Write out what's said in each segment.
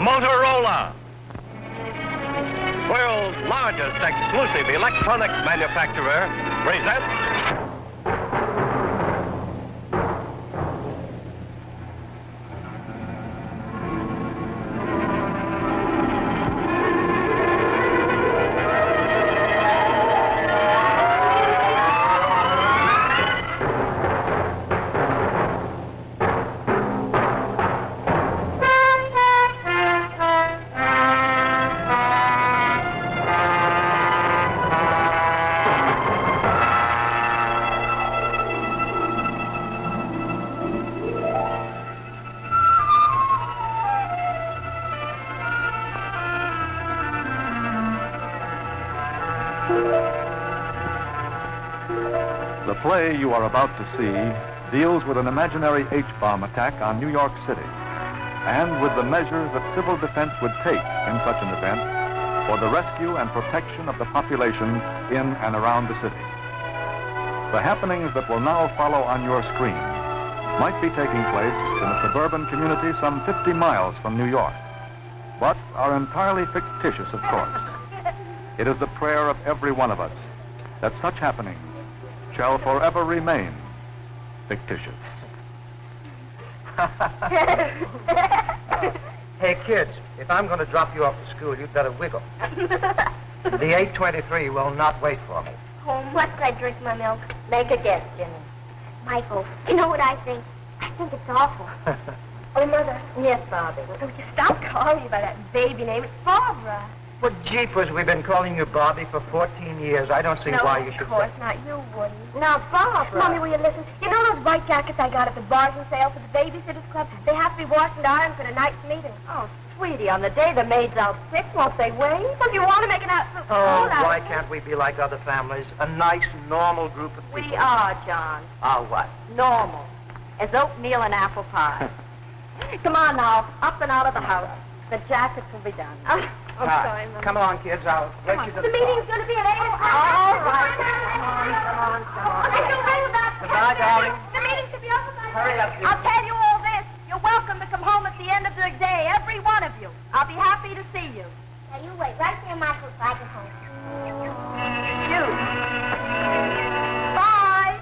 Motorola, world's largest exclusive electronics manufacturer, presents... The play you are about to see deals with an imaginary H-bomb attack on New York City and with the measures that civil defense would take in such an event for the rescue and protection of the population in and around the city. The happenings that will now follow on your screen might be taking place in a suburban community some 50 miles from New York, but are entirely fictitious, of course. It is the prayer of every one of us that such happenings shall forever remain fictitious. Hey, kids, if I'm going to drop you off to school, you'd better wiggle. The 823 will not wait for me. Oh, must I drink my milk? Make a guess, Jimmy. Michael, you know what I think? I think it's awful. Oh, Mother. Yes, Bobby. Well, would you stop calling me by that baby name? It's Barbara. Well, jeepers, we've been calling you Bobby for 14 years. I don't see why you should... of course not. You wouldn't. Now, Barbara. Mommy, will you listen? You know those white jackets I got at the bargain sale for the Babysitters Club? They have to be washed and ironed for tonight's meeting. Oh, sweetie, on the day the maid's out sick, won't they wait? Well, if you want to make an outfit... Oh, why can't we be like other families? A nice, normal group of people. We are, John. Are what? Normal. As oatmeal and apple pie. Come on now, up and out of the house. The jackets will be done. Oh, sorry, Mom. Come on, kids. I'll let you to The meeting's going to be at 8 o'clock. All right. Come on. I don't know about Goodbye, darling. The meeting should be over by Hurry up, I'll tell you all this. You're welcome to come home at the end of the day, every one of you. I'll be happy to see you. Now, you wait right there, Michael, so I can home. You. Bye.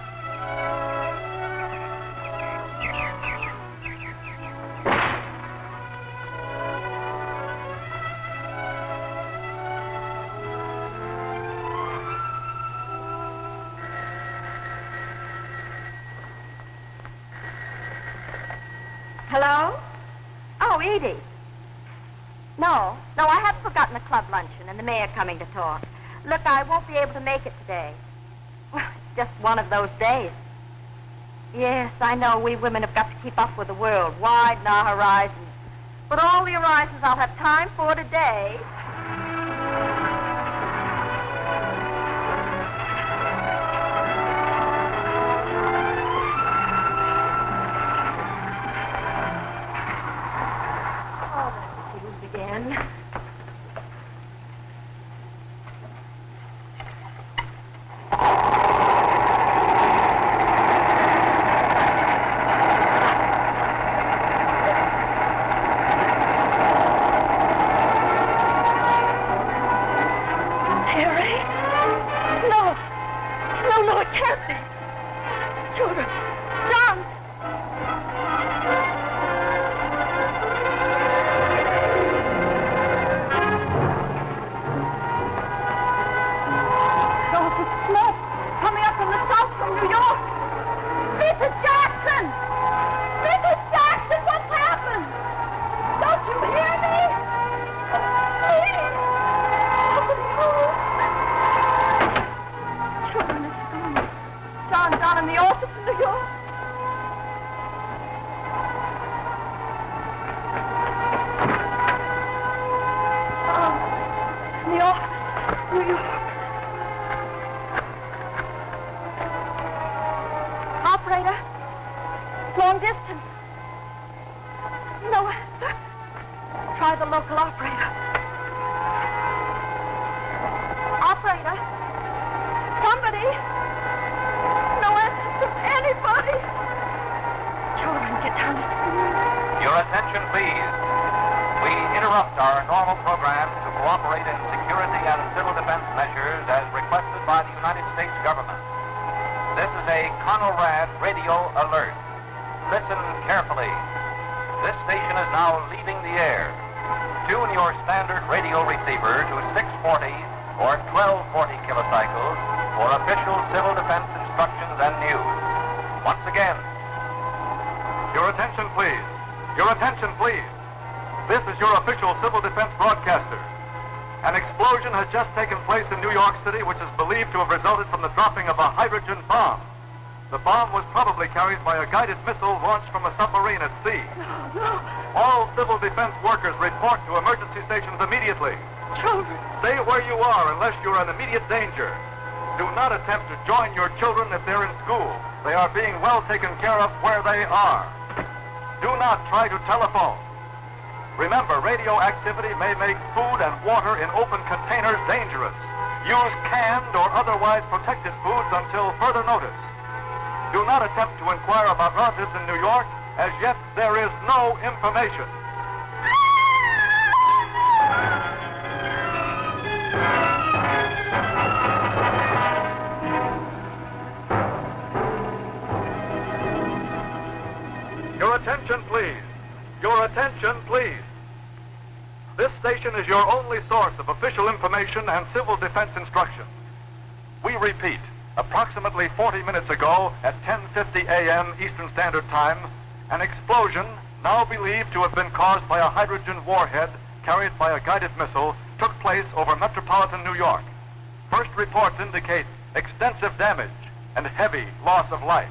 Hello? Oh, Edie. No, I haven't forgotten the club luncheon and the mayor coming to talk. Look, I won't be able to make it today. Well, it's just one of those days. Yes, I know we women have got to keep up with the world, widen our horizons. But all the horizons I'll have time for today... Again. Harry? No, it can't be. Children. John. Coming up from the south from New York. Mrs. Jackson! Mrs. Jackson, what's happened? Don't you hear me? Please! Children at school. John down in the office in New York. New York. Operator, long distance. No answer. Try the local operator. Operator, somebody. No answer from anybody. Children, get down to school. Your attention, please. We interrupt NORAD radio alert. Listen carefully. This station is now leaving the air. Tune your standard radio receiver to 640 or 1240 kilocycles for official civil defense instructions and news. Once again, Your attention, please. Your attention, please. This is your official civil defense broadcaster. An explosion has just taken place in New York City, which is believed to have resulted from the dropping of a hydrogen bomb. The bomb was probably carried by a guided missile launched from a submarine at sea. All civil defense workers report to emergency stations immediately. Children. Stay where you are unless you're in immediate danger. Do not attempt to join your children if they're in school. They are being well taken care of where they are. Do not try to telephone. Remember, radioactivity may make food and water in open containers dangerous. Use canned or otherwise protected foods until further notice. Do not attempt to inquire about relatives in New York. As yet, there is no information. Your attention, please. Your attention, please. This station is your only source of official information and civil defense instruction. We repeat, approximately 40 minutes ago at 10:50 a.m. Eastern Standard Time, an explosion, now believed to have been caused by a hydrogen warhead carried by a guided missile, took place over metropolitan New York. First reports indicate extensive damage and heavy loss of life.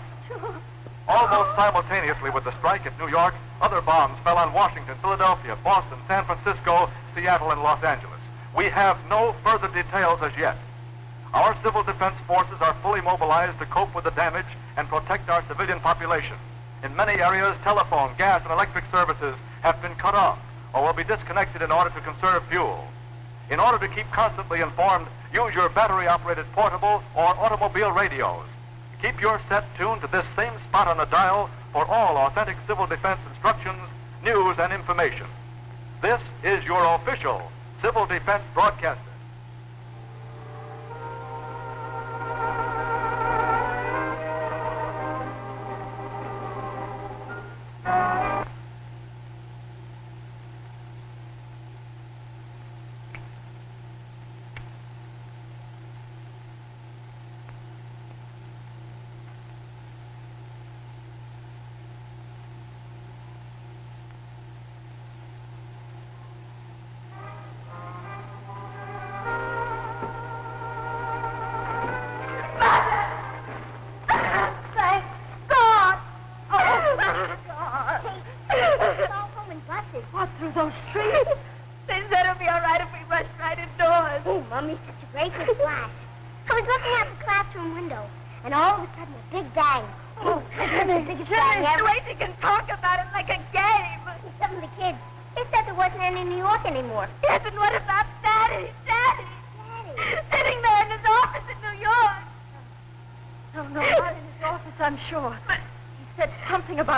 Almost simultaneously with the strike at New York, other bombs fell on Washington, Philadelphia, Boston, San Francisco, Seattle, and Los Angeles. We have no further details as yet. Our civil defense forces are fully mobilized to cope with the damage and protect our civilian population. In many areas, telephone, gas, and electric services have been cut off or will be disconnected in order to conserve fuel. In order to keep constantly informed, use your battery-operated portable or automobile radios. Keep your set tuned to this same spot on the dial for all authentic civil defense instructions, news, and information. This is your official civil defense broadcaster.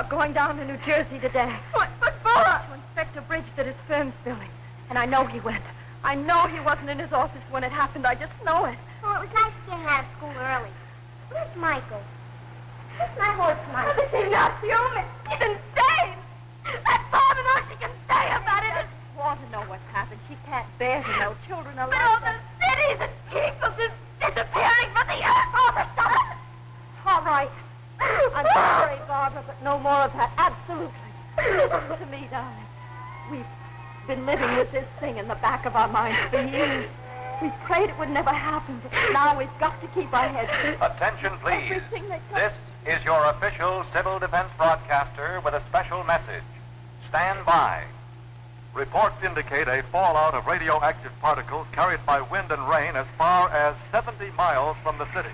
Going down to New Jersey today. What for? To inspect a bridge that his firm's building. And I know he went. I know he wasn't in his office when it happened. I just know it. Oh, it was nice getting out of school early. Where's Michael? Where's my horse, Michael? He's not human. He's insane. That's all the more she can say about it. She wants to know what's happened. She can't bear to know children are But all the cities and people just disappearing from the earth all the sudden. All right. I'm sorry, Barbara, but no more of that. Absolutely. Listen to me, darling. We've been living with this thing in the back of our minds for years. We prayed it would never happen, but now we've got to keep our heads. Attention, please. This is your official civil defense broadcaster with a special message. Stand by. Reports indicate a fallout of radioactive particles carried by wind and rain as far as 70 miles from the city.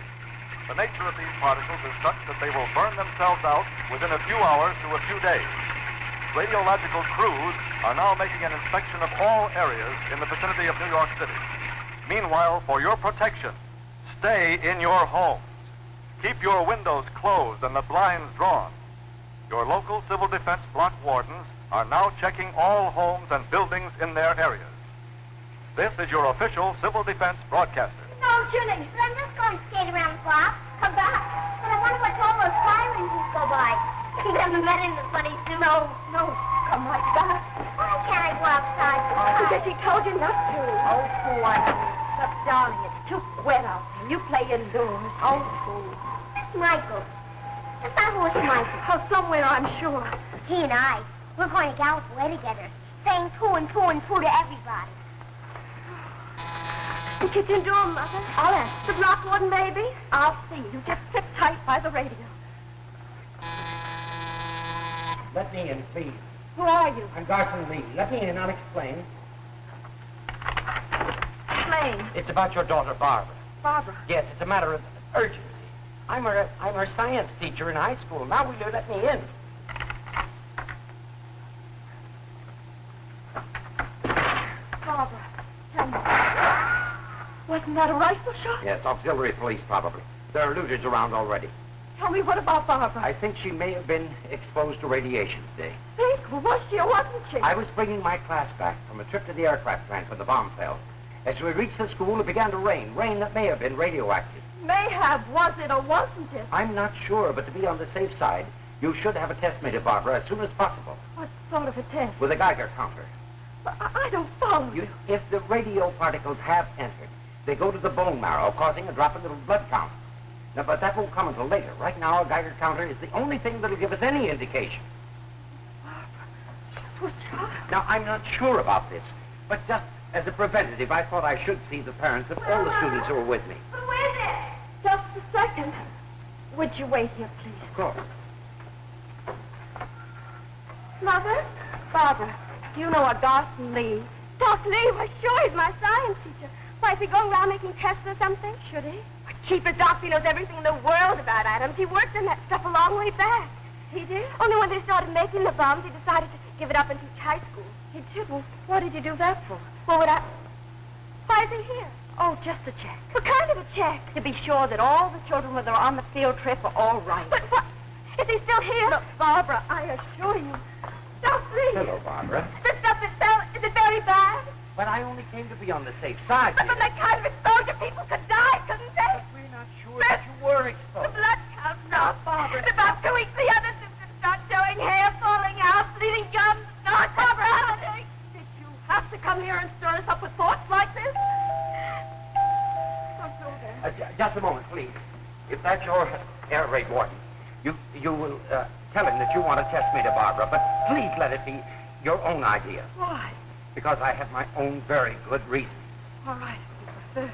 The nature of these particles is such that they will burn themselves out within a few hours to a few days. Radiological crews are now making an inspection of all areas in the vicinity of New York City. Meanwhile, for your protection, stay in your homes. Keep your windows closed and the blinds drawn. Your local civil defense block wardens are now checking all homes and buildings in their areas. This is your official civil defense broadcaster. No, Julie, I'm just going to skate around the block. Come back. But I wonder what all those haven't met him, Funny Sue. No, come like that. Why can't I go outside? Because he told you not to. Oh, poor. But, darling, it's too wet out there. You play indoors. Oh, fool. That's Michael. That's not horse Michael. Oh, somewhere, I'm sure. He and I, we're going to gallop away together, saying poo and poo and poo to everybody. The kitchen door, Mother. I'll ask the block warden, maybe. I'll see. You just sit tight by the radio. Let me in, please. Who are you? I'm Garson Lee. Let me in, I'll explain. Explain. It's about your daughter, Barbara. Barbara. Yes, it's a matter of urgency. I'm her science teacher in high school. Now will you let me in? Barbara, tell me. Wasn't that a rifle shot? Yes, auxiliary police, probably. There are looters around already. Tell me, what about Barbara? I think she may have been exposed to radiation today. Think, was she or wasn't she? I was bringing my class back from a trip to the aircraft plant when the bomb fell. As we reached the school, it began to rain. Rain that may have been radioactive. May have. Was it or wasn't it? I'm not sure, but to be on the safe side, you should have a test made of Barbara as soon as possible. What sort of a test? With a Geiger counter. But I don't follow you. If the radio particles have entered, they go to the bone marrow, causing a drop in the blood count. Now, but that won't come until later. Right now, a Geiger counter is the only thing that'll give us any indication. Now, I'm not sure about this, but just as a preventative, I thought I should see the parents of all the students who are with me. Who is it? Just a second. Would you wait here, please? Of course. Mother? Barbara, do you know a Garson Lee? Doc Lee, well, sure, he's my science teacher. Why, is he going around making tests or something? Should he? Cheaper Doc, he knows everything in the world about atoms. He worked on that stuff a long way back. He did? Only when they started making the bombs, he decided to give it up and teach high school. He did? Well, what did you do that for? What would I... Why is he here? Oh, just a check. What kind of a check? To be sure that all the children when they're on the field trip are all right. But what? Is he still here? Look, Barbara, I assure you. Doc Lee. Hello, Barbara. The stuff that fell, is it very bad? But I only came to be on the safe side. But from that kind of exposure, people could die, couldn't they? We're not sure that you were The exposed. blood count, no. Barbara. In about 2 weeks, the other symptoms start showing hair falling out, bleeding gums, not Barbara. Did you have to come here and stir us up with thoughts like this? Don't go there. Just a moment, please. If that's your air raid warden, you will tell him that you want to test me to Barbara, but please let it be your own idea. Why? Because I have my own very good reasons. All right, if you prefer.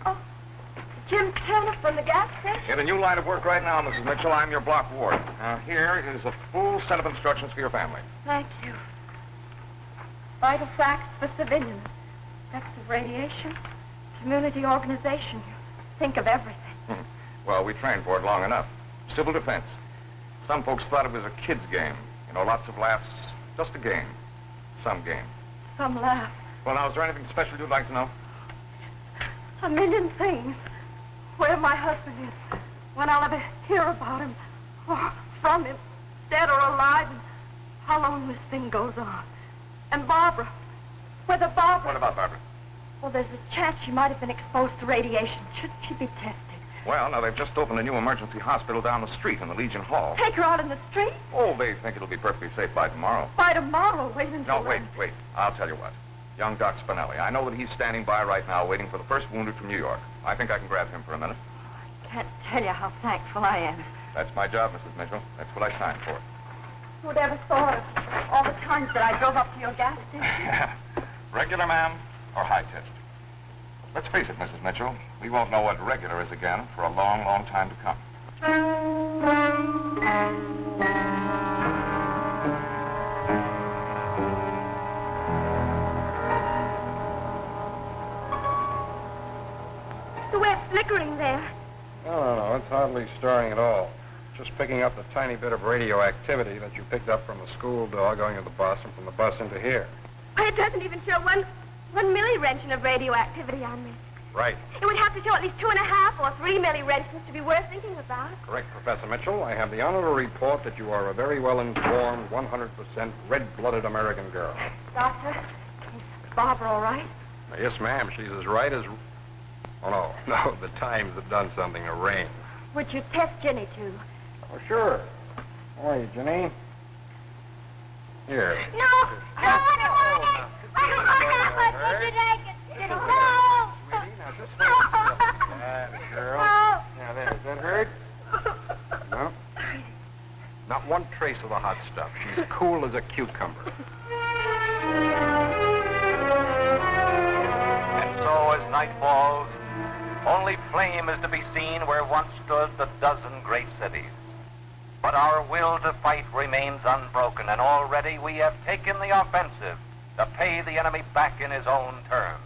Oh, Jim Turner from the gas station. Get a new line of work right now, Mrs. Mitchell. I'm your block warden. Here is a full set of instructions for your family. Thank you. Vital facts for civilians. Effects of radiation. Community organization. You think of everything. Well, we trained for it long enough. Civil defense. Some folks thought it was a kid's game. You know, lots of laughs. Just a game. Some game. Some laugh. Well, now, is there anything special you'd like to know? A million things. Where my husband is. When I'll ever hear about him. Or from him. Dead or alive. And how long this thing goes on. And Barbara. Whether Barbara... What about Barbara? Well, there's a chance she might have been exposed to radiation. Should she be tested? Well, now, they've just opened a new emergency hospital down the street in the Legion Hall. Take her out in the street? Oh, they think it'll be perfectly safe by tomorrow. By tomorrow, wait until No, wait. I'll tell you what. Young Doc Spinelli. I know that he's standing by right now waiting for the first wounded from New York. I think I can grab him for a minute. I can't tell you how thankful I am. That's my job, Mrs. Mitchell. That's what I signed for. Who'd ever thought of all the times that I drove up to your gas station? Regular, ma'am, or high test? Let's face it, Mrs. Mitchell. We won't know what regular is again for a long, long time to come. The way it's flickering there. No, it's hardly stirring at all. Just picking up the tiny bit of radioactivity that you picked up from the school door going to the bus and from the bus into here. It doesn't even show one millirentgen of radioactivity on me. Right. It would have to show at least 2.5 or 3 milliroentgens to be worth thinking about. Correct, Professor Mitchell. I have the honor to report that you are a very well-informed, 100% red-blooded American girl. Doctor, is Barbara all right? Yes, ma'am. She's as right as... Oh, no, no, the Times have done something to rain. Would you test Ginny, too? Oh, sure. How are you, Janine? Here. No, I don't want it. I don't want it. Sweetie, now just that, girl. No. Now, there, does that hurt? No? Not one trace of the hot stuff. She's cool as a cucumber. And so as night falls, only flame is to be seen where once stood the dozen great cities. But our will to fight remains unbroken, and already we have taken the offensive to pay the enemy back in his own terms.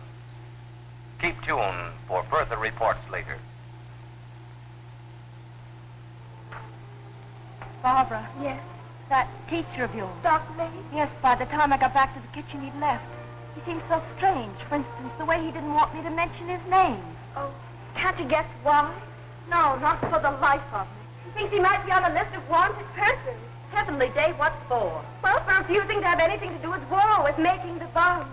Keep tuned for further reports later. Barbara. Yes. That teacher of yours. Dr. Lee? Yes, by the time I got back to the kitchen, he'd left. He seemed so strange. For instance, the way he didn't want me to mention his name. Oh, can't you guess why? No, not for the life of me. He thinks he might be on a list of wanted persons. Heavenly day, what for? Well, for refusing to have anything to do with war, with making the bombs.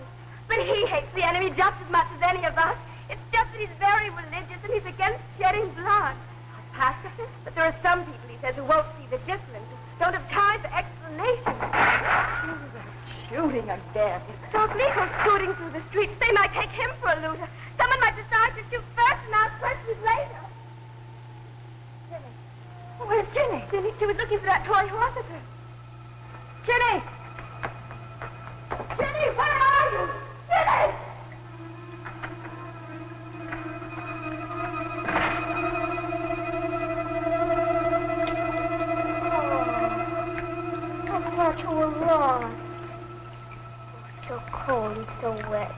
But he hates the enemy just as much as any of us. It's just that he's very religious and he's against shedding blood. A pacifist? But there are some people, he says, who won't see the difference, who don't have time for explanations. Shooting again. Those Negroes scooting through the streets, they might take him for a looter. Someone might decide to shoot first and ask questions later. Ginny. Where's Ginny? Ginny, she was looking for that toy horse of hers. Ginny! Ginny, where are you? Ginny! Oh, I thought you were lost. So cold and so wet.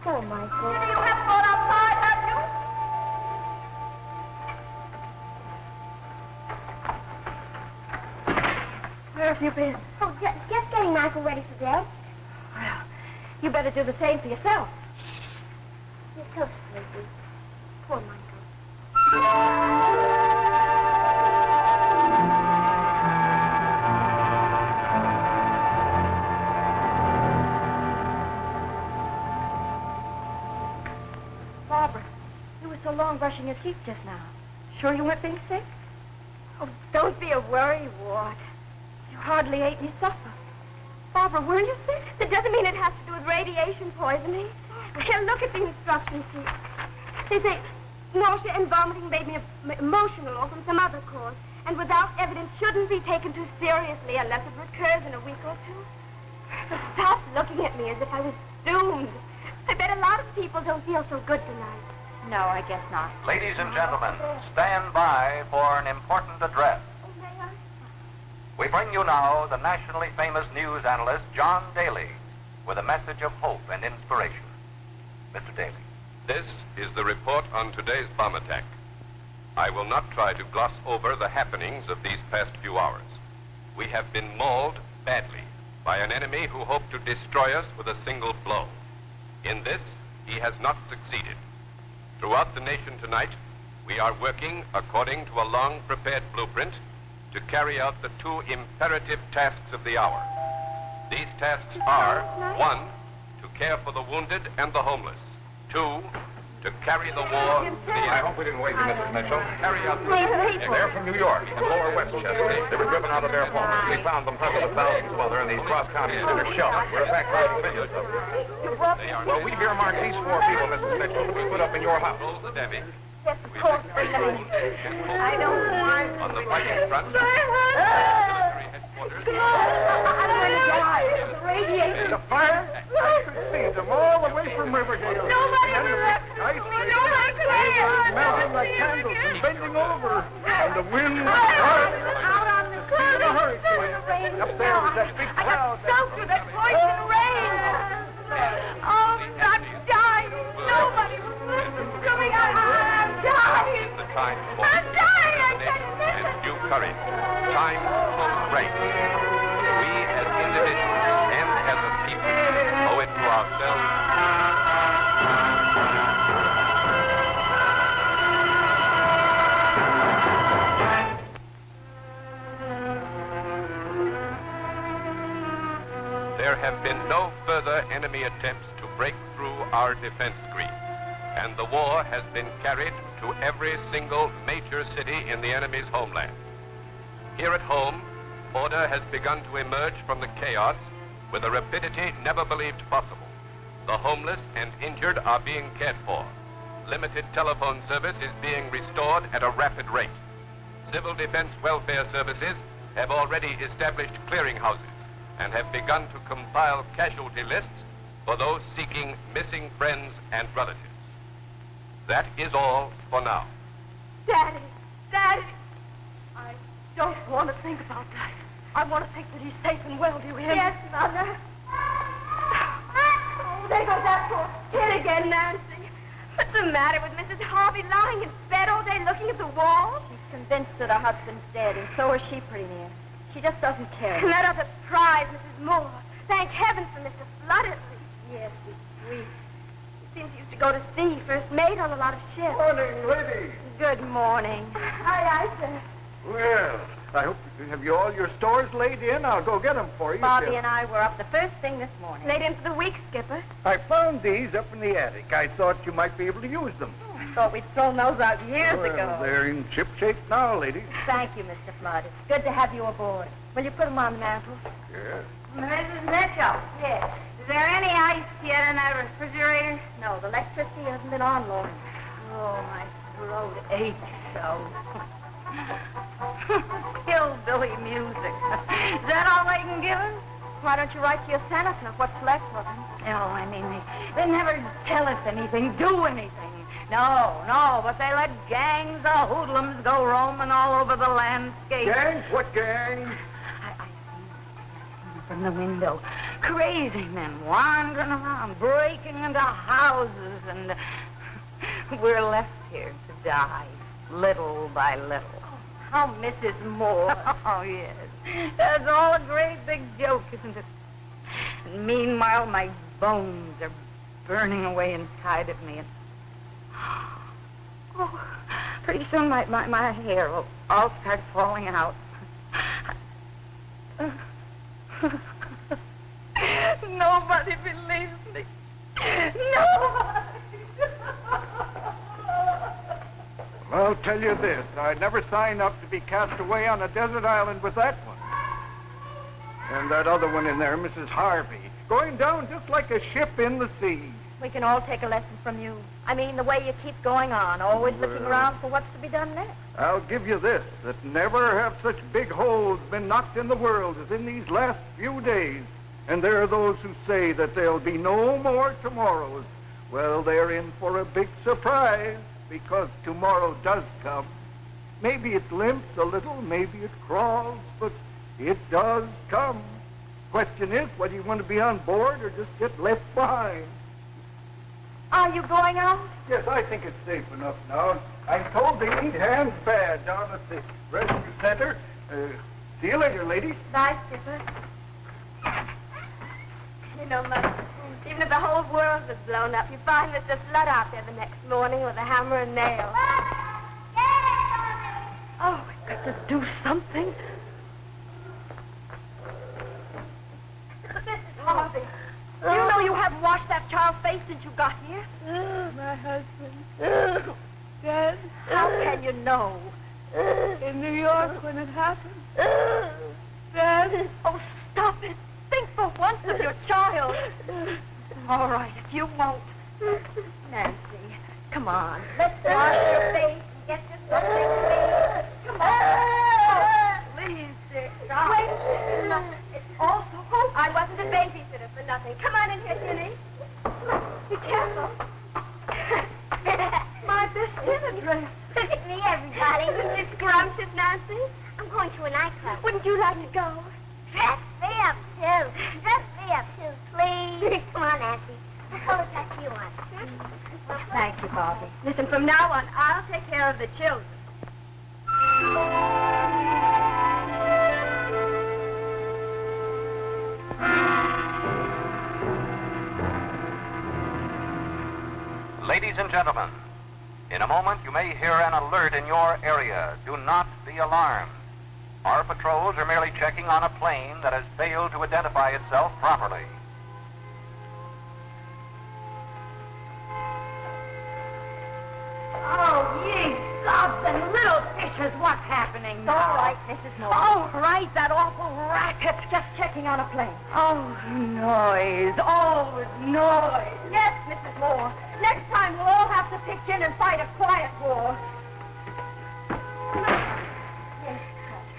Poor Michael. You haven't gone outside, have you? Where have you been? Oh, just getting Michael ready for bed. Well, you better do the same for yourself. You're so sleepy. Poor Michael. Barbara, you were so long brushing your teeth just now. Sure you weren't being sick? Oh, don't be a worry, Ward. You hardly ate any supper. Barbara, were you sick? That doesn't mean it has to do with radiation poisoning. Here, look at the instruction sheet. They say nausea and vomiting made me emotional or from some other cause, and without evidence shouldn't be taken too seriously unless it recurs in a week or two. So stop looking at me as if I was doomed. I bet a lot of people don't feel so good tonight. No, I guess not. Ladies and gentlemen, stand by for an important address. Oh, may I? We bring you now the nationally famous news analyst, John Daly, with a message of hope and inspiration. Mr. Daly. This is the report on today's bomb attack. I will not try to gloss over the happenings of these past few hours. We have been mauled badly by an enemy who hoped to destroy us with a single blow. In this, he has not succeeded. Throughout the nation tonight, we are working according to a long-prepared blueprint to carry out the two imperative tasks of the hour. These tasks are, 1, to care for the wounded and the homeless. 2, to carry the war to the I end. hope we didn't wake you, Mrs. Mitchell. Carry out the They're from New York, from Lower Westchester. They were driven out of their homes. We found them hundreds of thousands of other in these cross-county center shelters. We're evacuating millions of them. Well, we've earmarked these 4 people, Mrs. Mitchell, to be put up in your house. Control the damage. Yes, of course, We Ginny. I don't want on the fighting front, to. military headquarters. I'm going to die. The radiation. The fire? I could see them all the way from Riverdale. Nobody And will the let ice me. cream. Nobody can They hear were us. melting like candles and bending over. And the wind was howling. Out on the Speed of a hurricane. The rain Up there was that big I cloud. got soaked with that poison rain. Oh, I'm dying. Nobody will listen to me. I'm dying. The time for I'm dying. I determination can't and listen. due courage. Time to close ranks. We as individuals and as a people owe it to ourselves. There have been no further enemy attempts to break through our defense screen. and the war has been carried to every single major city in the enemy's homeland. Here at home, order has begun to emerge from the chaos with a rapidity never believed possible. The homeless and injured are being cared for. Limited telephone service is being restored at a rapid rate. Civil defense welfare services have already established clearinghouses and have begun to compile casualty lists for those seeking missing friends and relatives. That is all for now. Daddy! Daddy! I don't want to think about that. I want to think that he's safe and well, do you hear me? Yes, Mother. Oh, there goes that poor kid again, Nancy. What's the matter with Mrs. Harvey lying in bed all day looking at the wall? She's convinced that her husband's dead, and so is she, pretty near. She just doesn't care. And that other prize, Mrs. Moore. Thank heaven for Mr. Flood, at least. Yes, he's sweet. He seems he used to go to sea, first mate on a lot of ships. Morning, lady. Good morning. Aye, aye, sir. Well, I hope have you all your stores laid in? I'll go get them for you. Bobby and I were up the first thing this morning. Laid in for the week, Skipper. I found these up in the attic. I thought you might be able to use them. I thought we'd thrown those out years ago. They're in ship shape now, lady. Thank you, Mr. Flood. It's good to have you aboard. Will you put them on the mantel? Yes. Mrs. Mitchell. Yes. Is there any ice yet in that refrigerator? No, the electricity hasn't been on long. Oh, my throat aches so. Hillbilly music. Is that all they can give us? Why don't you write to your senator what's left of them? Oh, I mean, they never tell us anything, do anything. No, but they let gangs of hoodlums go roaming all over the landscape. Gangs? What gangs? I see them from the window. Crazy men wandering around, breaking into houses, and we're left here to die, little by little. Oh, Mrs. Moore. Oh, yes. That's all a great big joke, isn't it? And meanwhile, my bones are burning away inside of me. And oh, pretty soon my hair will all start falling out. Nobody believes me. Nobody. I'll tell you this. I'd never sign up to be cast away on a desert island with that one. And that other one in there, Mrs. Harvey. Going down just like a ship in the sea. We can all take a lesson from you. I mean, the way you keep going on, always looking around for what's to be done next. I'll give you this, that never have such big holes been knocked in the world as in these last few days. And there are those who say that there'll be no more tomorrows. Well, they're in for a big surprise, because tomorrow does come. Maybe it limps a little, maybe it crawls, but it does come. Question is, whether you want to be on board or just get left behind. Are you going out? Yes, I think it's safe enough now. I'm told they need hands bad down at the rescue center. See you later, ladies. Bye, Skipper. You know, Mother, even if the whole world was blown up, you find Mr. Flood out there the next morning with a hammer and nail. Oh, we've got to do something. Mrs. Harvey, you know you haven't washed that child's face since you got here. My husband. Dead. How can you know? In New York when it happened. Dead. Oh, stop it. Think for once of your child. All right, if you won't. Nancy, come on. Let's wash your face and get you something clean. Come on. Oh, please, dear. Wait. It's all so hopeless. I wasn't a babysitter for nothing. Come on in here, Ginny. Be careful. My best dinner dress. Look at me, everybody. Isn't it scrumptious, Nancy? I'm going to a nightclub. Wouldn't you like to go? Dress me up, too. Dress me up, too, please. Come on, Nancy. What color dress do you want? Thank you, Bobby. Listen, from now on, I'll take care of the children. Ladies and gentlemen, in a moment you may hear an alert in your area. Do not be alarmed. Our patrols are merely checking on a plane that has failed to identify itself properly. Precious, what's happening now? All right, Mrs. Moore. Oh, right, that awful racket. Just checking on a plane. Oh, noise. Oh, noise. Yes, Mrs. Moore. Next time we'll all have to pitch in and fight a quiet war. Yes,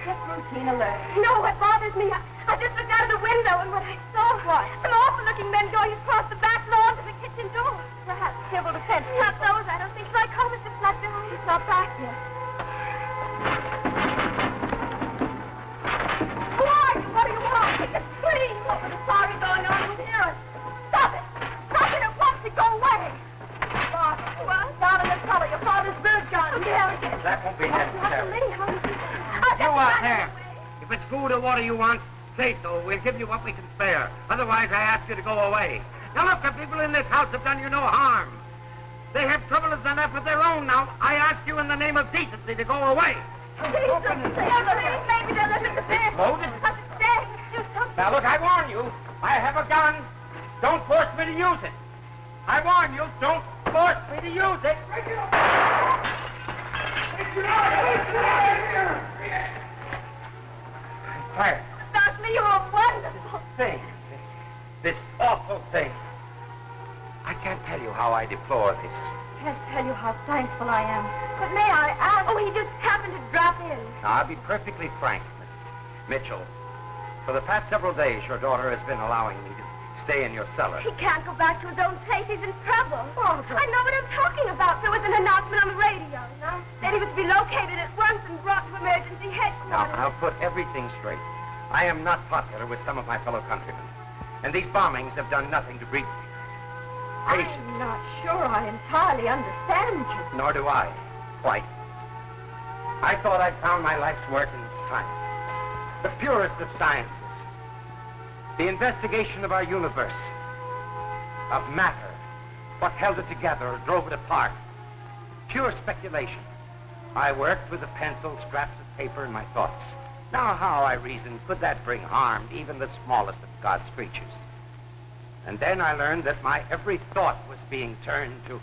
just routine alert. You know what bothers me? I just looked out of the window and what I saw. What? Some awful-looking men going across the back lawn to the kitchen door. Perhaps civil defense. Not those, I don't think. Shall I call Mr. Fletcher? He's not back yet. Who are you? What do you want? Please. What was the sorry going on with here? Stop it. Stop it at once and go away. Father. What? Down in the cellar. Your father's bird gun. Yeah. That won't be necessary. Lee, how did you... You out there. If it's food or water you want, say so. We'll give you what we can spare. Otherwise, I ask you to go away. Now, look, the people in this house have done you no harm. They have troubles enough of their own now. I ask you in the name of decency to go away. Maybe they'll let us in. Loaded? Understand? Do something. Now, look, I warn you. I have a gun. Don't force me to use it. I warn you, don't force me to use it. Quiet. Dr. Lee, you're a wonderful... Thing. This awful thing. I can't tell you how I deplore this. Can't tell you how thankful I am. But may I ask... Oh, he just happened to drop in. Now, I'll be perfectly frank, Miss Mitchell. For the past several days, your daughter has been allowing me to stay in your cellar. He can't go back to his own place. He's in trouble. Oh, I know what I'm talking about. There was an announcement on the radio. Said he was to be located at once and brought to emergency Now, headquarters. I'll put everything straight. I am not popular with some of my fellow countrymen. And these bombings have done nothing to breed patience. I'm not sure I entirely understand you. Nor do I. Quite. I thought I'd found my life's work in science. The purest of sciences. The investigation of our universe. Of matter. What held it together or drove it apart. Pure speculation. I worked with a pencil, scraps of paper, and my thoughts. Now, how, I reasoned, could that bring harm to even the smallest of God's creatures? And then I learned that my every thought was being turned to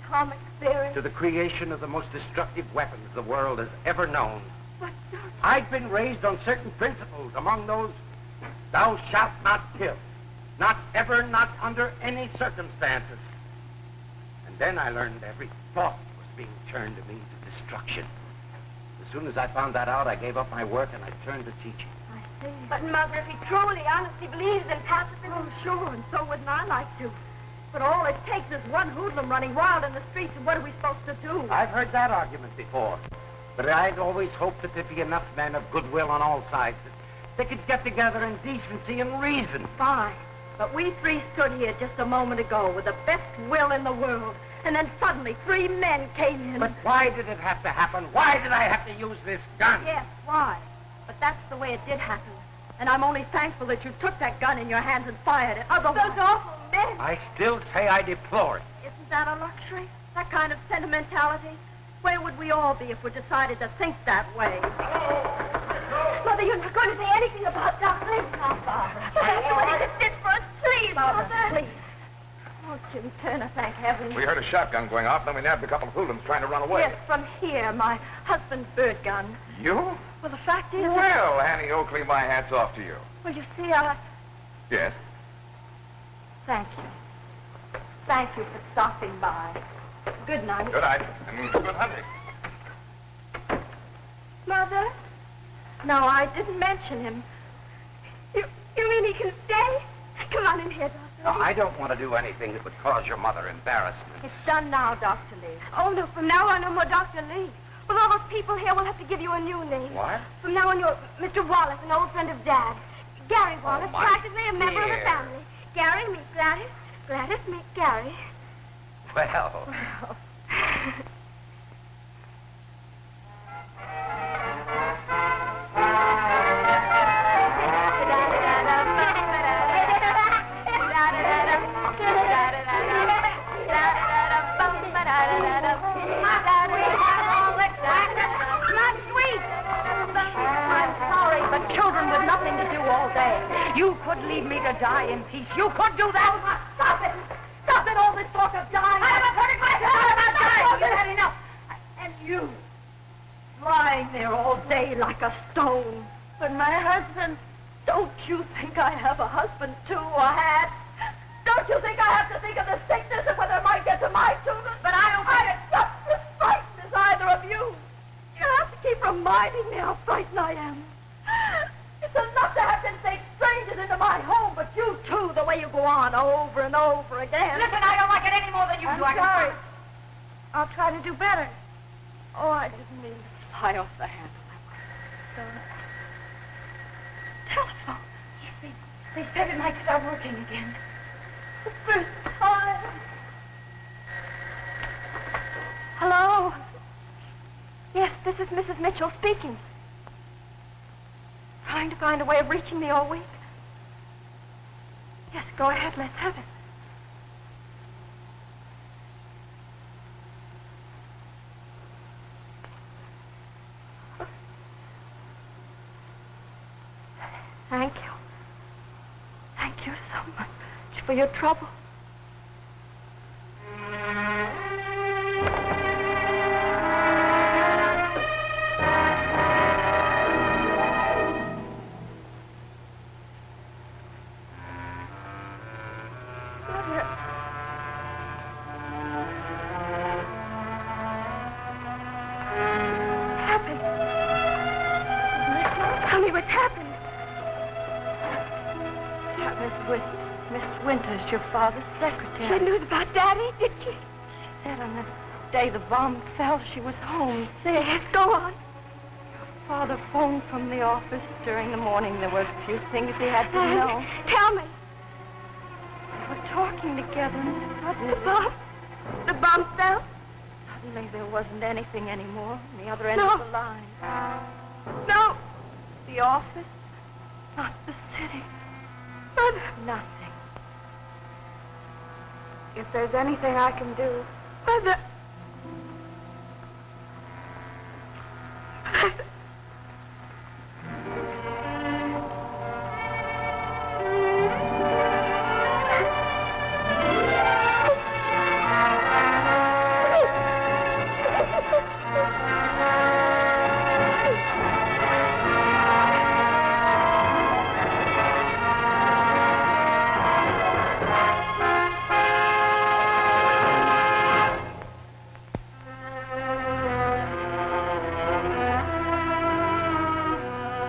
Atomic theory. the creation of the most destructive weapons the world has ever known. But, Doctor... I'd been raised on certain principles, among those, thou shalt not kill. Not ever, not under any circumstances. And then I learned every thought was being turned to means of destruction. As soon as I found that out, I gave up my work and I turned to teaching. I see. But, Mother, if he truly, honestly believes in pacifism... Oh, sure, and so wouldn't I like to. But all it takes is one hoodlum running wild in the streets, and what are we supposed to do? I've heard that argument before. But I'd always hoped that there'd be enough men of goodwill on all sides that they could get together in decency and reason. Fine. But we three stood here just a moment ago with the best will in the world. And then suddenly 3 men came in. But why did it have to happen? Why did I have to use this gun? Yes, why? But that's the way it did happen. And I'm only thankful that you took that gun in your hands and fired it. Otherwise... Those awful men. I still say I deplore it. Isn't that a luxury? That kind of sentimentality? Where would we all be if we decided to think that way? Mother, you're not going to say anything about Dr. Lee. Now, Barbara. That's what he just did for us. Please, Barbara, Mother. please. Oh, Jim Turner, thank heaven. We heard a shotgun going off, then we nabbed a couple of hoodlums trying to run away. Yes, from here, my husband's bird gun. You? Well, the fact is... Well, Annie Oakley, my hat's off to you. Well, you see, Yes? Thank you. Thank you for stopping by. Good night. Good night, and good hunting. Mother? No, I didn't mention him. You mean he can stay? Come on in here, Doctor. No, I don't want to do anything that would cause your mother embarrassment. It's done now, Dr. Lee. Oh, no, from now on, no more Dr. Lee. With all those people here, we'll have to give you a new name. What? From now on, you're Mr. Wallace, an old friend of Dad. Gary Wallace, my practically a member of the dear. family. Gary, meet Gladys. Gladys, meet Gary. Well, You could leave me to die in peace. You could do that. Stop it. Stop it, all this talk of dying. I haven't heard it myself about dying. You've had enough. And you, away like a stone. But my husband, don't you think I have a husband too, or had? Don't you think I have to think of the sickness and whether it might get to my children? But I don't think it's just as frightened as either of you. You have to keep reminding me how frightened I am. It's enough to have them take strangers into my home, but you too, the way you go on over and over again. Listen, I don't like it any more than you I'm do. sorry. I'll try to do better. Oh, I didn't mean to fly off the handle. Telephone. They said it might start working again. The first time. Hello? Yes, this is Mrs. Mitchell speaking. Trying to find a way of reaching me all week? Yes, go ahead, let's have it. Thank you. Thank you so much for your trouble. Tell me what's happened. Miss Winters, your father's secretary. She knew about Daddy, did she? She said on the day the bomb fell, she was home, sick. Yes, go on. Your father phoned from the office during the morning. There were a few things he had to know. Tell me. They were talking together, and suddenly... The bomb fell? Suddenly there wasn't anything anymore on the other end No. of the line. No. The office, not the city. Mother. Nothing. If there's anything I can do. Mother.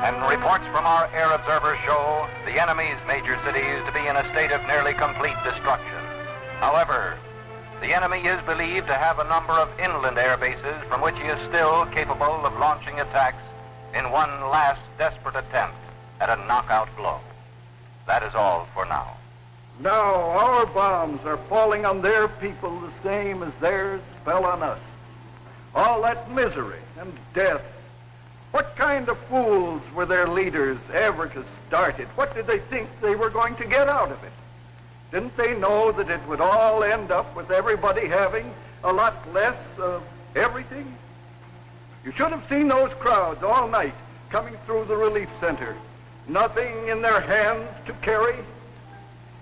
And reports from our air observers show the enemy's major cities to be in a state of nearly complete destruction. However, the enemy is believed to have a number of inland air bases from which he is still capable of launching attacks in one last desperate attempt at a knockout blow. That is all for now. Now our bombs are falling on their people the same as theirs fell on us. All that misery and death. What kind of fools were their leaders ever to start it? What did they think they were going to get out of it? Didn't they know that it would all end up with everybody having a lot less of everything? You should have seen those crowds all night coming through the relief center. Nothing in their hands to carry,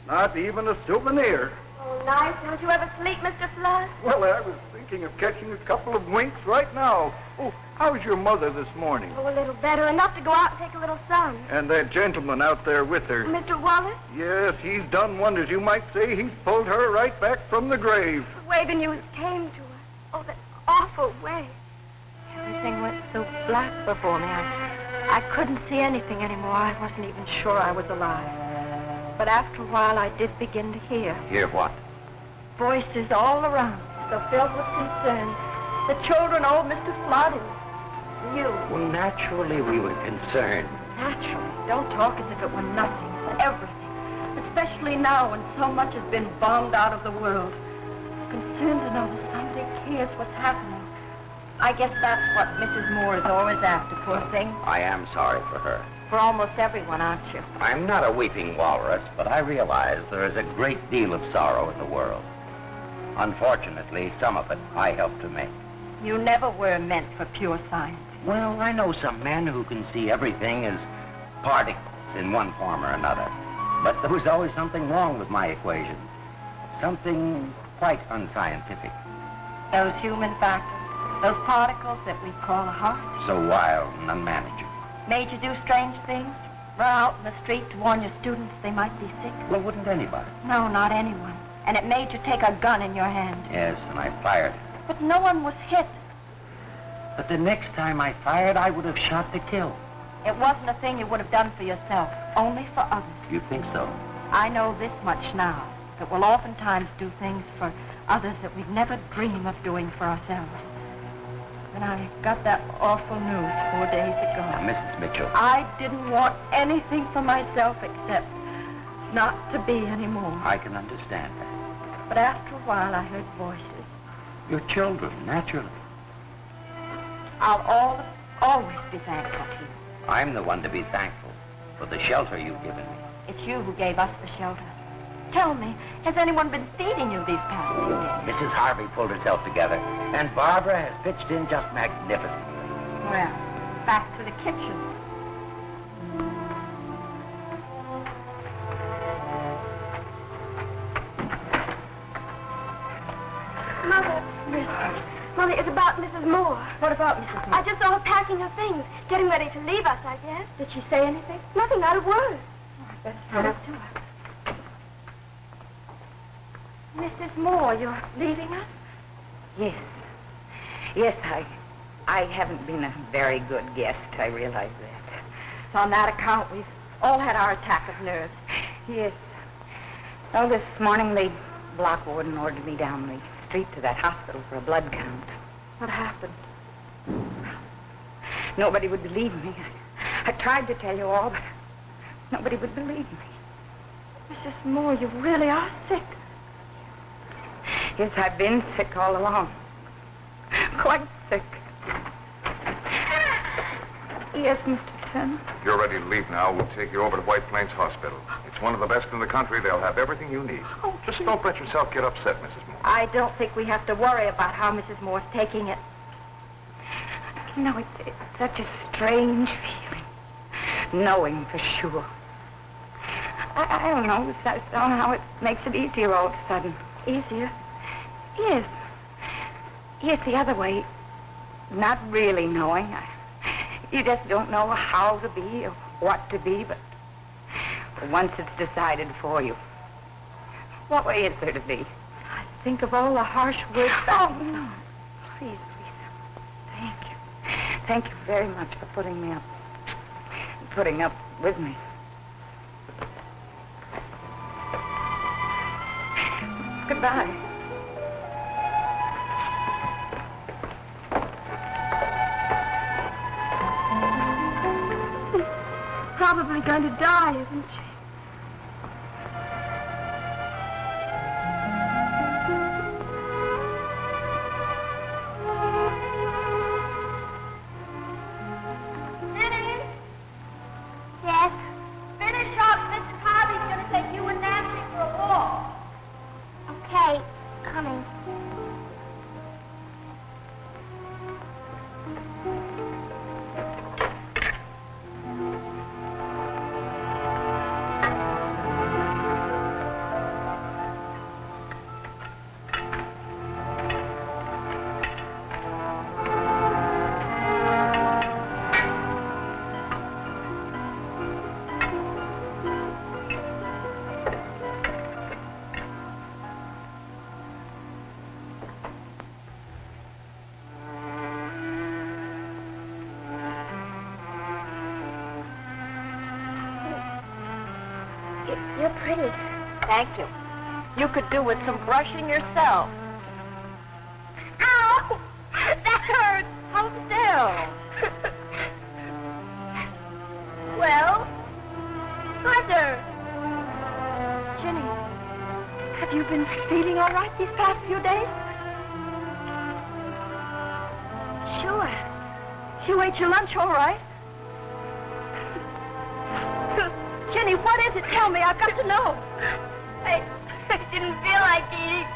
not even a souvenir. Oh, nice. Don't you ever sleep, Mr. Flood? Well, I was thinking of catching a couple of winks right now. Oh, how's your mother this morning? Oh, a little better. Enough to go out and take a little sun. And that gentleman out there with her. Mr. Wallace? Yes, he's done wonders. You might say he's pulled her right back from the grave. The way the news came to us. Oh, that awful way. Everything went so black before me. I couldn't see anything anymore. I wasn't even sure I was alive. But after a while, I did begin to hear. Hear what? Voices all around, so filled with concern. The children, old Mr. Flood, and you. Well, naturally we were concerned. Naturally. Don't talk as if it were nothing. It's everything. Especially now when so much has been bombed out of the world. Concerned to know that somebody cares what's happening. I guess that's what Mrs. Moore is always after, poor thing. I am sorry for her. For almost everyone, aren't you? I'm not a weeping walrus, but I realize there is a great deal of sorrow in the world. Unfortunately, some of it I helped to make. You never were meant for pure science. Well, I know some men who can see everything as particles in one form or another. But there was always something wrong with my equation. Something quite unscientific. Those human factors. Those particles that we call a heart. So wild and unmanageable. Made you do strange things? Run out in the street to warn your students they might be sick? Well, wouldn't anybody? No, not anyone. And it made you take a gun in your hand. Yes, and I fired. But no one was hit. But the next time I fired, I would have shot to kill. It wasn't a thing you would have done for yourself, only for others. You think so? I know this much now, that we'll oftentimes do things for others that we'd never dream of doing for ourselves. When I got that awful news 4 days ago... Now, Mrs. Mitchell... I didn't want anything for myself except not to be anymore. I can understand that. But after a while, I heard voices. Your children, naturally. I'll always be thankful to you. I'm the one to be thankful for the shelter you've given me. It's you who gave us the shelter. Tell me, has anyone been feeding you these past few days? Mrs. Harvey pulled herself together, and Barbara has pitched in just magnificent. Well, back to the kitchen. Mother, it's about Mrs. Moore. What about Mrs. Moore? I just saw her packing her things, getting ready to leave us, I guess. Did she say anything? Nothing, not a word. I better run up to her. Mrs. Moore, you're leaving us? Yes. Yes, I haven't been a very good guest. I realize that. So on that account, we've all had our attack of nerves. Yes. Oh, this morning the block warden ordered me down the street to that hospital for a blood count. What happened? Nobody would believe me. I tried to tell you all, but nobody would believe me. Mrs. Moore, you really are sick. Yes, I've been sick all along. Quite sick. Yes, Mr. Turner. If you're ready to leave now, we'll take you over to White Plains Hospital. It's one of the best in the country. They'll have everything you need. Oh, Just don't let yourself get upset, Mrs. Moore. I don't think we have to worry about how Mrs. Moore's taking it. You know, it's such a strange feeling. Knowing for sure. I don't know. Somehow it makes it easier all of a sudden. Easier? Yes. Yes, the other way. Not really knowing. You just don't know how to be or what to be, but once it's decided for you. What way is there to be? I think of all the harsh words. Oh, no. Please, please. Thank you. Thank you very much for putting me up. Putting up with me. Goodbye. Probably going to die, isn't she? Yes? Finish up. Mrs. Harvey's going to take you and Nancy for a walk. Okay, coming. You're pretty. Thank you. You could do with some brushing yourself. Ow! That hurts. Hold still. Well, Mother. Jenny, have you been feeling all right these past few days? Sure. You ate your lunch all right? Jenny, what is it? Tell me. I've got to know. I didn't feel like eating.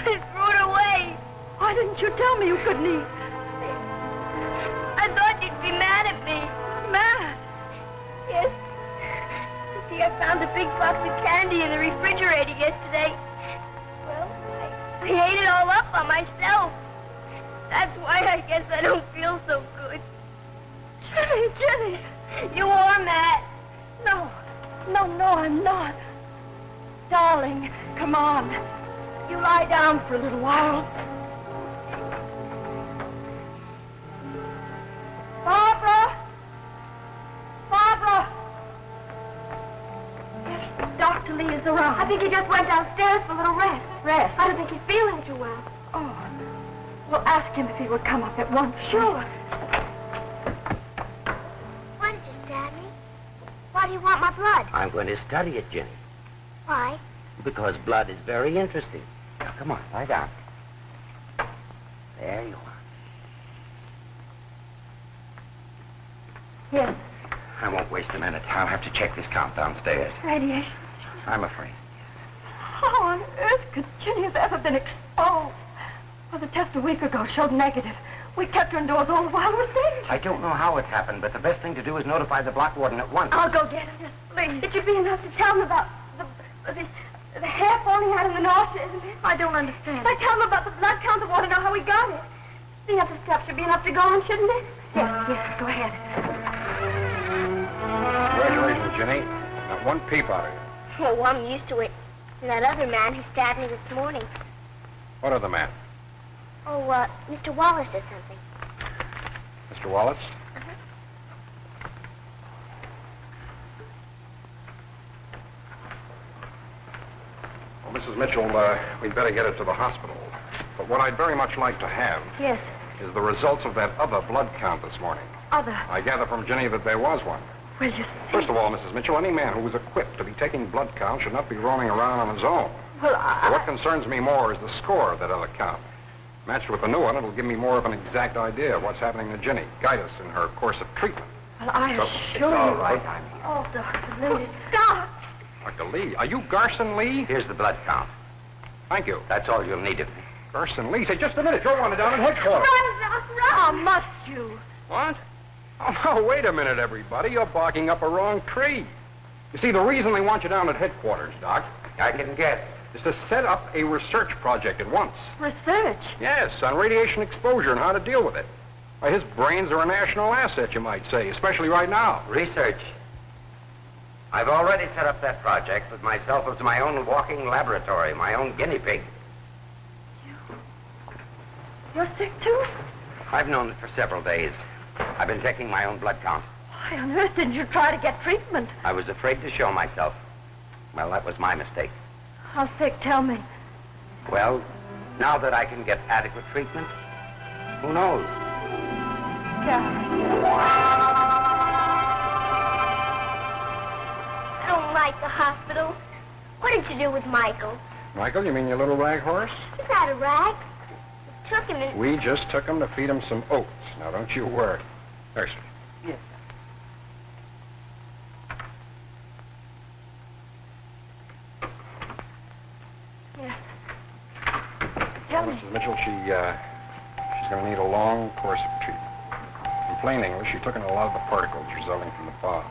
I threw it away. Why didn't you tell me you couldn't eat? I thought you'd be mad at me. Mad? Yes. You see, I found a big box of candy in the refrigerator yesterday. Well, I ate it all up by myself. That's guess I don't feel so good. Jenny, you are mad. No, I'm not. Darling, come on. You lie down for a little while. Barbara! Yes, Dr. Lee is around. I think he just went downstairs for a little rest. Rest? I don't think he's feeling too well. Oh, well, ask him if he would come up at once. Sure. Why did you stab me? Why do you want my blood? I'm going to study it, Jenny, Why? because blood is very interesting. Now, come on, lie down. There you are. Yes, I won't waste a minute. I'll have to check this count downstairs. radiation. I'm afraid. How on earth could Jenny have ever been exposed? Well, the test a week ago showed negative. We kept her indoors all the while we were there. I don't know how it happened, but the best thing to do is notify the block warden at once. I'll go get him. Yes, please. It should be enough to tell him about the hair falling out in the nausea, isn't it? I don't understand. If I tell him about the blood count, I want to know how he got it. Seeing up the steps should be enough to go on, shouldn't it? Yes, go ahead. Congratulations, Jenny. Not one peep out of you. Oh, I'm used to it. And that other man who stabbed me this morning. What other man? Oh, Mr. Wallace did something. Mr. Wallace? Well, Mrs. Mitchell, we'd better get her to the hospital. But what I'd very much like to have Yes, is the results of that other blood count this morning. other. I gather from Jenny that there was one. Well, you see. First of all, Mrs. Mitchell, any man who was equipped to be taking blood count should not be roaming around on his own. Well, But what concerns me more is the score of that other count. Matched with the new one, it'll give me more of an exact idea of what's happening to Jenny, guide us in her course of treatment. Well, I So, assure it's all you. right, I'm here. Oh, Dr. Lee. Doc! Dr. Lee, are you Garson Lee? Here's the blood count. Thank you. That's all you'll need of me. Garson Lee, say just a minute. You're wanted down in headquarters. Run, Doc, run! Oh, must you? What? Oh, no, wait a minute, everybody. You're barking up a wrong tree. You see, the reason they want you down at headquarters, Doc, I can guess. is to set up a research project at once. Research? Yes, on radiation exposure and how to deal with it. Why, his brains are a national asset, you might say, especially right now. Research. I've already set up that project with myself as my own walking laboratory, my own guinea pig. You're sick, too? I've known it for several days. I've been taking my own blood count. Why on earth didn't you try to get treatment? I was afraid to show myself. Well, that was my mistake. How sick? Tell me. Well, now that I can get adequate treatment, who knows? Yeah. I don't like the hospital. What did you do with Michael? Michael, you mean your little rag horse? He's not a rag. We took him and... We just took him to feed him some oats. Now, don't you worry. There, sir. Yes. Yes. Tell me. Mrs. Mitchell, she's going to need a long course of treatment. In plain English, she took in a lot of the particles resulting from the bomb.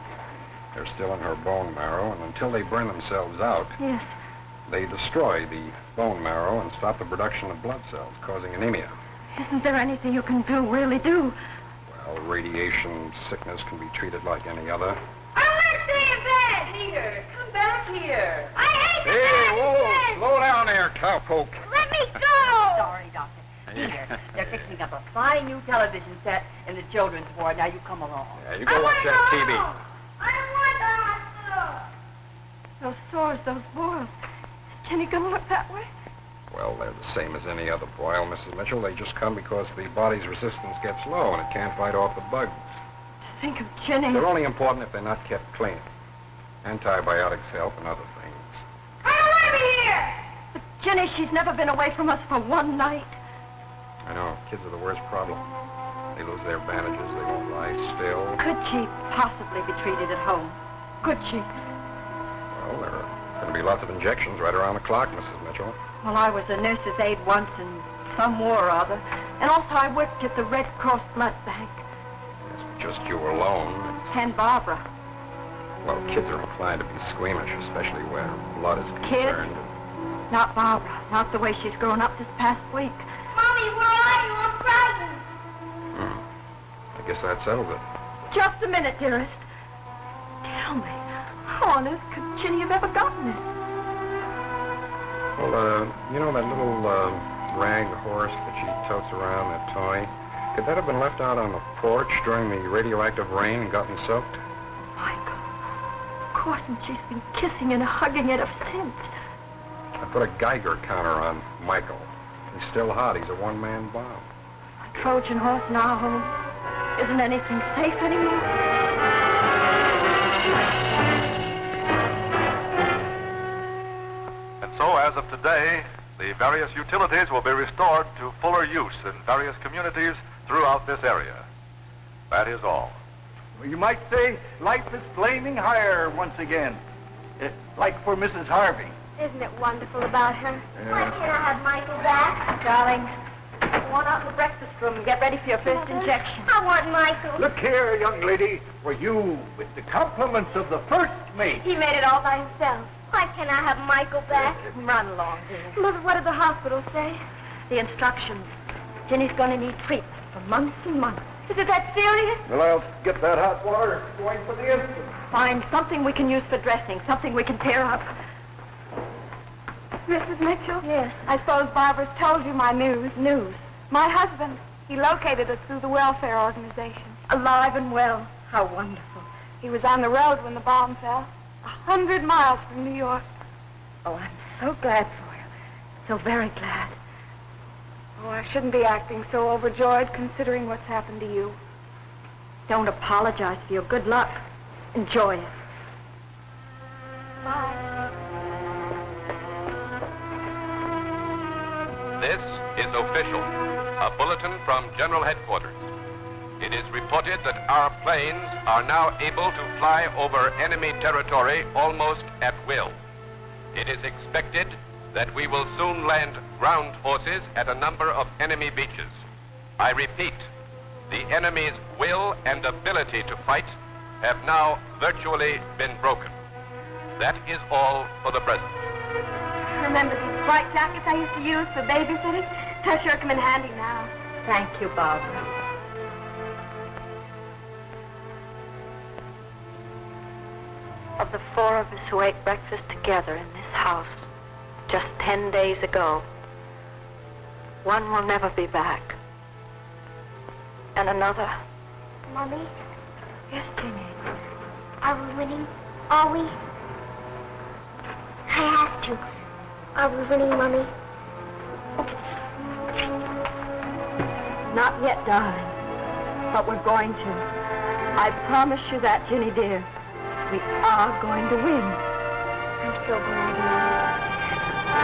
They're still in her bone marrow, and until they burn themselves out, Yes. they destroy the bone marrow and stop the production of blood cells, causing anemia. Isn't there anything you can do, really do? Well, radiation sickness can be treated like any other. I want to stay in bed! Here, come back here. I hate the Hey, bed! whoa, slow down there, cowpoke. Let me go! Sorry, Doctor. Here, they're fixing up a fine new television set in the children's ward. Now you come along. Yeah, you go watch that TV. I don't want to go to hospital. Those sores, those boils. Is Jenny gonna look that way? Well, they're the same as any other boil, Mrs. Mitchell. They just come because the body's resistance gets low and it can't fight off the bugs. Think of Jenny. They're only important if they're not kept clean. Antibiotics help and other things. I don't want to be here! But Jenny, she's never been away from us for one night. I know, kids are the worst problem. They lose their bandages, they won't lie still. Could she possibly be treated at home? Could she? Well, there are going to be lots of injections right around the clock, Mrs. Mitchell. Well, I was a nurse's aide once in some war or other. And also I worked at the Red Cross Blood Bank. It's just you alone. And Barbara. Well, kids are inclined to be squeamish, especially where blood is Kids? concerned. Not Barbara. Not the way she's grown up this past week. Mommy, where are you? I'm frightened. I guess that settles it. Just a minute, dearest. Tell me, how on earth could Ginny have ever gotten it? Well, you know that little rag horse that she totes around, that toy? Could that have been left out on the porch during the radioactive rain and gotten soaked? Michael. Of course, and she's been kissing and hugging it ever since. I put a Geiger counter on Michael. He's still hot. He's a one-man bomb. A Trojan horse in our home. Isn't anything safe anymore? And so, as of today, the various utilities will be restored to fuller use in various communities throughout this area. That is all. Well, you might say life is flaming higher once again. Like for Mrs. Harvey. Isn't it wonderful about her? Why can't I have Michael back? Darling, go on out in the breakfast room and get ready for your first injection. I want Michael. Look here, young lady, for you with the compliments of the first mate. He made it all by himself. Why can't I have Michael back? Run along, dear. Mother, what did the hospital say? The instructions. Ginny's going to need treatment for months and months. Is it that serious? Well, I'll get that hot water going for the instant. Find something we can use for dressing, something we can tear up. Mrs. Mitchell? Yes. I suppose Barbara's told you my news. News. My husband, he located us through the welfare organization. Alive and well. How wonderful. He was on the road when the bomb fell. 100 miles from New York. Oh, I'm so glad for you. So very glad. Oh, I shouldn't be acting so overjoyed considering what's happened to you. Don't apologize for your good luck. Enjoy it. Bye. This is official, a bulletin from General Headquarters. It is reported that our planes are now able to fly over enemy territory almost at will. It is expected that we will soon land ground forces at a number of enemy beaches. I repeat, the enemy's will and ability to fight have now virtually been broken. That is all for the present. Remember these white jackets I used to use for babysitting? They'll sure come in handy now. Thank you, Barbara. Of the four of us who ate breakfast together in this house just 10 days ago, one will never be back. And another... Mommy, Yes, Ginny. are we winning? Are we? I have to. Are we winning, Mommy? Not yet, darling. But we're going to. I promise you that, Ginny dear. We are going to win. I'm still going to win.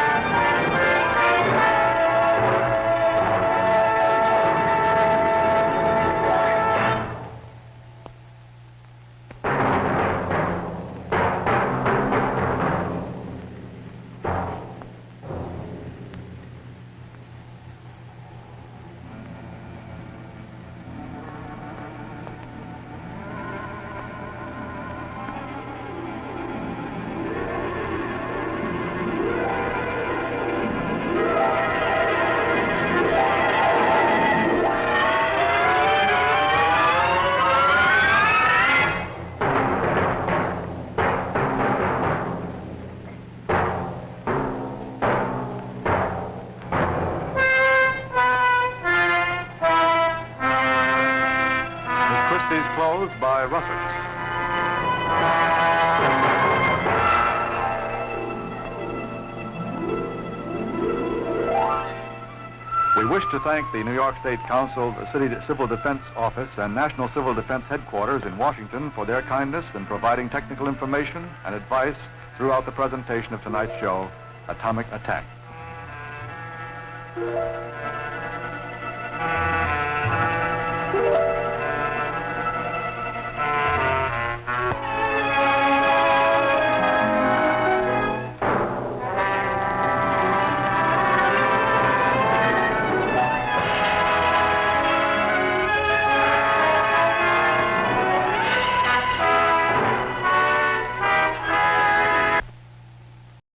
Closed by Russert. We wish to thank the New York State Council, the City Civil Defense Office, and National Civil Defense Headquarters in Washington for their kindness in providing technical information and advice throughout the presentation of tonight's show, Atomic Attack.